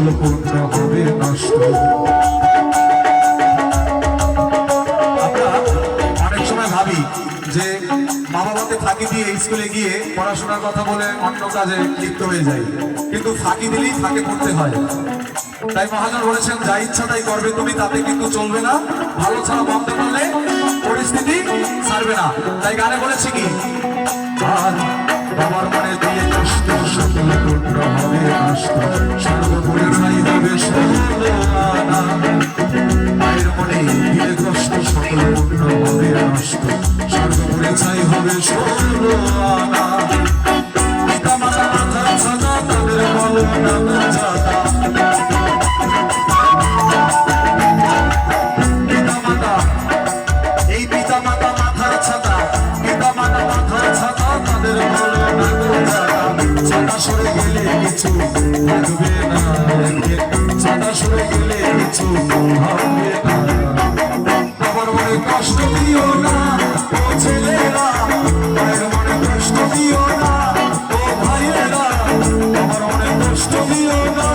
সকল পূর্ণ হবে নষ্ট। আমরা অনেক সময় ভাবি যে মা বাবাকে ফাঁকি দিয়ে স্কুলে গিয়ে পড়াশোনার কথা বলে অন্য কাজে লিপ্ত হয়ে যায়, কিন্তু ফাঁকি দিলেই ফাঁকে পড়তে হয়। তাই মহাজন বলেছেন, যা ইচ্ছা তাই করবে তুমি, তাতে কিন্তু চলবে না। ভালো ছাড়া বন্ধ করলে পরিস্থিতি ছাড়বে না। তাই গানে বলেছে কি, আর বাবার মনে দিয়ে কষ্ট সকল পূর্ণ হবে নষ্ট, সর্বোপরি ছাই হবে সর্বনা। মায়ের মনে দিয়ে কষ্ট সকল পূর্ণ হবে নষ্ট, সর্বোপরি ছাই হবে সর্বনা। পিতা মাতা মাথা ছাতা তাদের বলো না যাতা, সরে গেলে কিছু থাকবে না, ছাতা সরে গেলে কিছু হবে না। বাবার মনে কষ্ট দিও না ও ছেলেরা, মায়ের মনে কষ্ট দিও না ও ভাইয়েরা, বাবার মনে কষ্ট দিও না।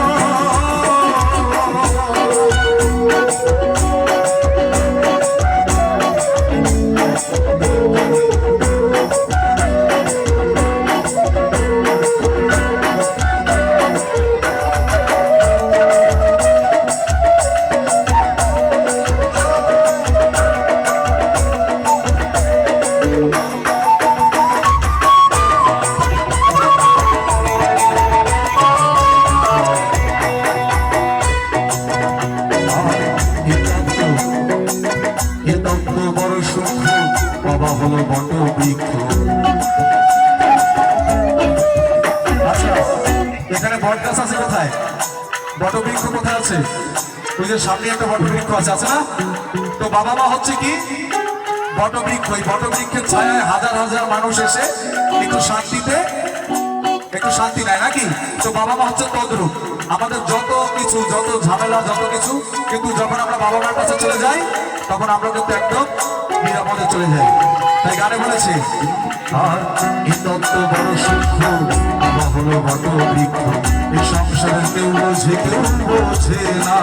বাবা হলো বট বৃক্ষ। আচ্ছা, এখানে বট গাছ আছে কোথায়? বট বৃক্ষ কোথায় আছে? ওই যে সামনে একটা বট বৃক্ষ আছে, আছে না? তো বাবা মা হচ্ছে কি বট বৃক্ষ। এই বট বৃক্ষের ছায়ায় হাজার হাজার মানুষ এসে একটু শান্তিতে একটু শান্তি নেয় নাকি? তো বাবা মা হচ্ছে তদ্রূপ। আমাদের যত কিছু, যত ঝামেলা, যত কিছু, কিন্তু যখন আমরা বাবা মার কাছে চলে যাই তখন আমরা কিন্তু একদম নিরাপদে চলে যাই। তাই গানে বলেছে, আর এই তত্ত্ব বড় সূক্ষ্ম, বাবা হলো বট বৃক্ষ, এই সংসারের কেউ বোঝে কেউ বোঝে না।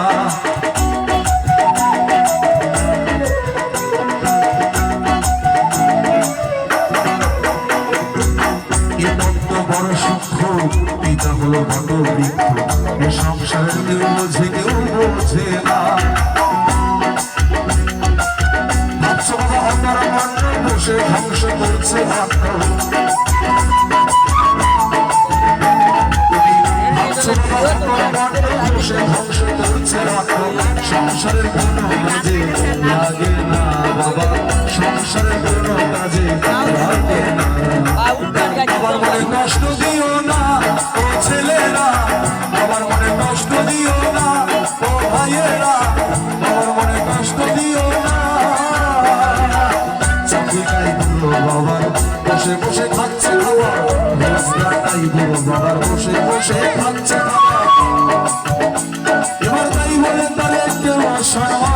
এই তত্ত্ব বড় সূক্ষ্ম, পিতা হলো বট বৃক্ষ, এই সংসারের কেউ বোঝে কেউ বোঝে না। বসে ধ্বংস করছে সংসারের কোনো কাজে লাগে না বাবা, সংসারের কোনো কাজে লাগে না। বাবার মনে কষ্ট দিও না ও ছেলেরা, বাবার মনে কষ্ট দিও না ও ভাইয়েরা, বাবার মনে কষ্ট দিও না। বাবার বসে বসে খাচ্ছে খাবার, রাস্তাটাই বড় বাবার বসে বসে খাচ্ছে খাবার। এবার তাই বলে তাহলে কেউ সম্মান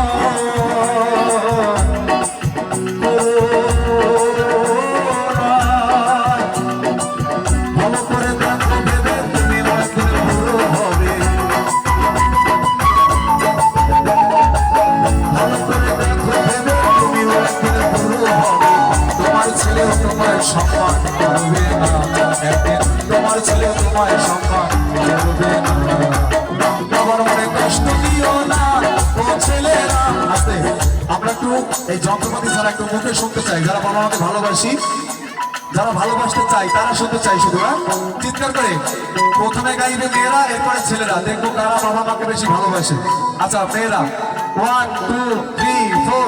ভালো করে দেখো ভেবে তুমি একদিন বড় হবে, ভালো করে দেখো ভেবে তুমি একদিন বড় হবে। তোমার ছেলে তোমায় সম্মান করবে না, একদিন তোমার ছেলে তোমায় সম্মান করবে না। বাবার মনে কষ্ট দিও না ও ছেলেরা। আস্তে, আমরা একটু এই যন্ত্রপাতি ছাড়া একটু মুখে শুনতে চাই। যারা বাবা মাকে ভালোবাসি, যারা ভালোবাসতে চাই তারা শুনতে চাই শুধু, চিৎকার করে। প্রথমে গাইবে মেয়েরা, এরপরে ছেলেরা, দেখবো কারা বাবা মাকে বেশি ভালোবাসে। আচ্ছা মেয়েরা, 1 2 3 4